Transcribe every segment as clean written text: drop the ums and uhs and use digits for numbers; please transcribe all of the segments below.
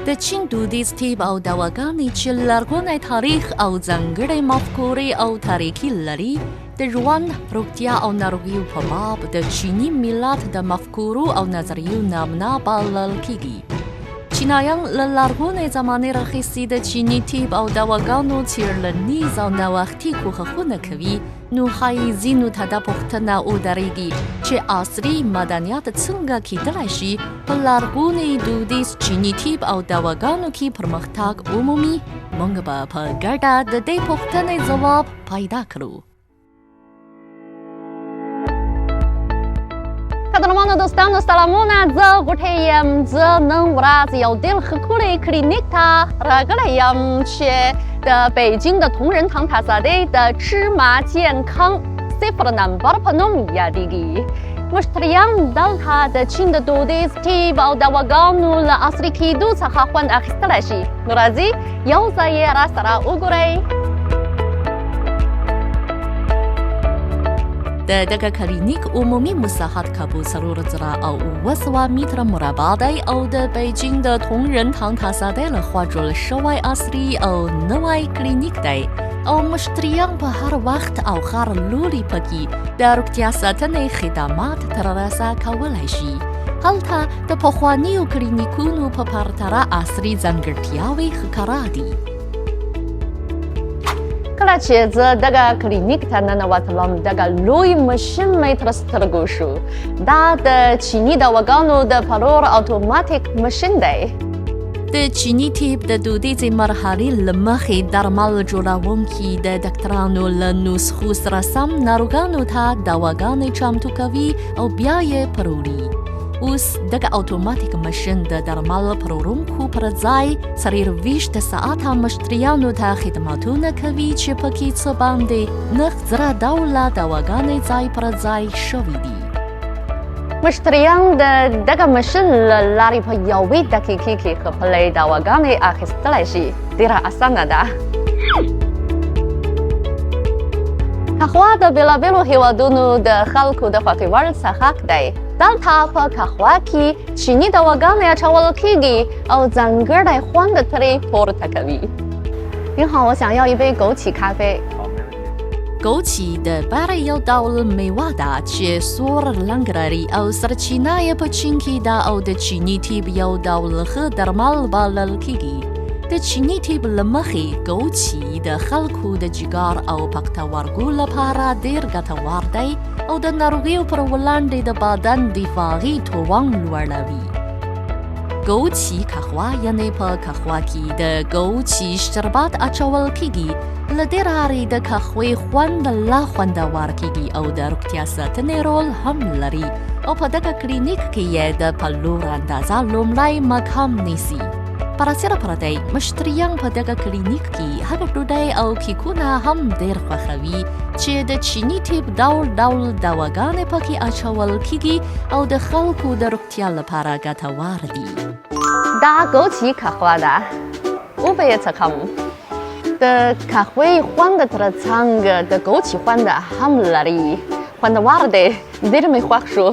د چین دودیز طب او دواګانې چې لرغونی تاریخ او ځانګړې مفکورې او تاریخي لري د ژوند روغتیا او ناروغیو په باب د چیني ملت د مفکورو او نظریو نمونه بلل کیږي. چینایان له لرغونې زمانې راهیسې د چیني طب او دواګانو څېړنیز او نوښتي کوښښونه کوي، نو ښایي ځینو ته دا پوښتنه ودرېږي چې عصري مدنیت څنګه کیدلی شي په لرغونې دودیز چیني طب او دواګانو کې پرمختګ ومومي. موږ به په ګډه د دې پوښتنې ځواب پیدا کړو. قدرمنو دوستانو سلامونه، زه غوټۍ یم. زه نن ورځ یو ډېر ښکلی کلینیک ته راغلی یم چې د بیجینګ د同仁堂塔萨ډۍ د چرما健康صفر نمبر په نوم یادیږي. مشتریان دلته د چین د دودیز طب او دواګانو له عصري کېدو څخه خوند اخیستلی شي. نو راځئ یو ځای یې راسره وګورئ. د دغه کلینیک عمومي مساحت کابو 3,900 متره مربع دی او د بیجینګ د同仁堂塔萨ډۍ لخوا جوړ شوی عصري او نوی کلینیک دی او مشتریان په هر وخت او هر لوري پکې د روغتیا ساتنې خدمات ترلاسه کولی شي. هلته د پخوانیو کلینیکونو په پرتله عصري ځانګړتیاوې ښکاره دي. کله چې زه دغه کلینیک ته ننوتلم، دغه لوی ماشین مې تر سترګو شو. دا د چیني دواګانو د پلور اتوماتیک ماشین دی. د چیني طب د دودیزې مرحلې له مخې درمل جوړونکي د ډاکټرانو له نسخو سره سم ناروغانو ته دواګانې چمتو کوي او بیا یې پلوري. اوس دغه اتوماتیک ماشین د درمل پلورونکو پر ځای 24 ساعته مشتریانو ته خدماتونه کوي چې پکې څه باندې 9,000 ډوله دواګانې ځای پر ځای شوي دي. مشتریان د دغه ماشین له لارې په یوې دقیقې کې خپلې دواګانې اخیستلی شي. ډېره اسانه ده. قهوه د بېلابېلو هیوادونو د خلکو د خوښې وړ څښاک دی. دلته په قهوه کې چیني دواګانې اچول کیږي او ځانګړی خوند ترې پورته کوي. 您好，我想要一杯枸杞咖啡。 ګوچي د بارې یو ډول میوه ده چې سور رنګ لري او سرچینه یې په چین کې ده او د چیني طب یو ډول ښه درمل بلل کیږي. د چیني طب له مخې ګوچي د خلکو د جګر او پښتورګو لپاره ډېر ګټور دی او د ناروغیو پر وړاندې د بدن دفاعي توان لوړوي. ګوچي قهوه یعنې په قهوه کې د ګوچي شربت اچول کیږي. له دې لارې د قهوې خوند لا خوندور کیږي او د روغتیا ساتنې رول هم لري او په دغه کلینیک کې یې د پلور اندازه لومړی مقام نیسي. پراسره پردی مشتریان په دغه کلینیک کې هغه ډوډۍ او کیکونه هم ډېر خوښوي چې د چیني طب ډول ډول دواګانې پکې اچول کیږي او د خلکو د روغتیا لپاره ګټور دي. دا ګوچي قهوه ده. وبه یې څښم. د قهوې خوند تر څنګ د ګوچي خوند هم لري. خوندور دی. ډېر مې خوښ شو.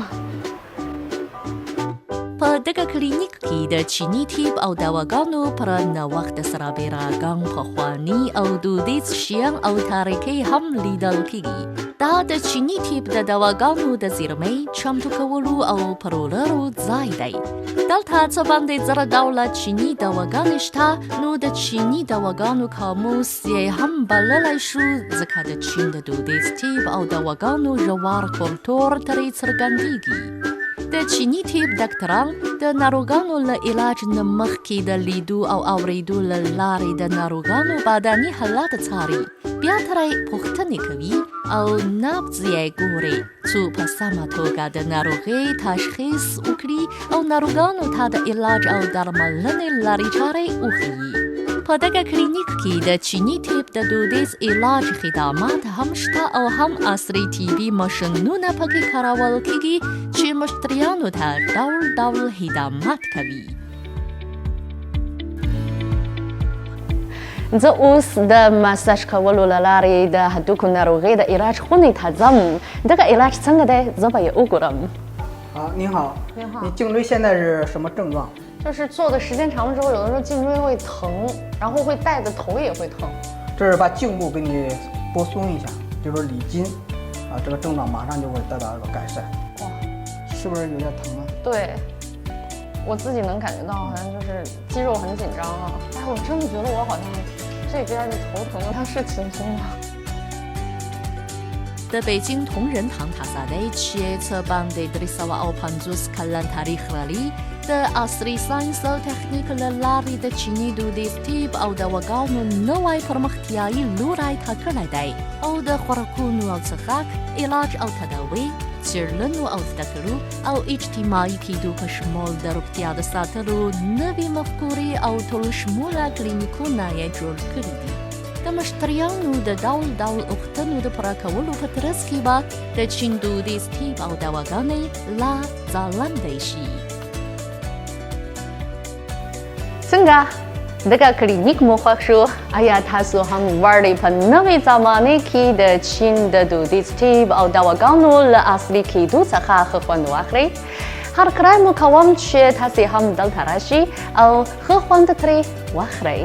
په دغه کلینیک کې د چیني طب او دواګانو پر نوښت سره بیراګان پخواني او دودیز شیان او تاریخي هم لیدل کیږي. دا د چیني طب د دواګانو د زیرمې چمتو کولو او پلورلو ځای دی. دلته څه باندې 1000 ډوله چیني دواګانې شته، نو د چیني دواګانو قاموس یې هم بللی شو ځکه د چین د دودیز طب او دواګانو ژور کلتور ترې څرګندېږي. د چیني طب ډاکټران د ناروغانو له علاج نه مخکې د لیدو او اوریدو له لارې د ناروغانو بدني حالت څاري. بیا ترې پوښتنې کوي او نبض یې ګوري څو په سمه توګه د ناروغۍ تشخیص وکړي او ناروغانو ته د علاج او درملنې لارې چارې وښیي. په دغه کلینیک کې د چیني طب د دودیز علاج خدمات هم شته او هم عصري طبي ماشینونه پکې کارول کیږي چې مشتریانو ته ډول ډول خدمات کوي. زه اوس د مساج کولو له لارې د هډوکو ناروغۍ د علاج خونې ته ځم. دغه علاج څنګه دی؟ زه به یې وګورم.好，您好，您颈椎现在是什么症状？就是做的时间长了之后，有的时候颈椎会疼，然后会带的头也会疼。这是把颈部给你拨松一下，就是理筋，啊，这个症状马上就会得到一个改善。哇，是不是有点疼啊？对，我自己能感觉到，好像就是肌肉很紧张啊。哎，我真的觉得我好像这边的头疼，它是轻松的。的北京同仁堂塔萨的切侧邦的德里萨瓦奥潘祖斯卡兰塔里克里的阿斯里桑索特尼克的拉里的奇尼杜的 ستيب أو دواقانو نوعي فرمختياي لوراي تاكرلداي أو د خركونو أو تخاك علاج أو تداوي سيرلنو أو تذكرو أو اجتماعي كيدو كشمول دربتياد ساترو نبي مفكوري أو تلشمولا كلينيكو نايا جول كريدي دمشتريانو د داول اختنو د پراکولو پترسکی با د چیندو د ستیب او دواګانې لا ځلاندې شي. څنګه دغه کلینیک مو خوښ شو؟ آیا تاسو هم غواړئ په نوې زمانه کې د چین د دودیز طب او دواګانو له اصلي کېدو څخه ښه خوند واخلئ؟ هرکلی مو کوم چې تاسې هم دلته راشئ او ښه خوند ترې واخلئ.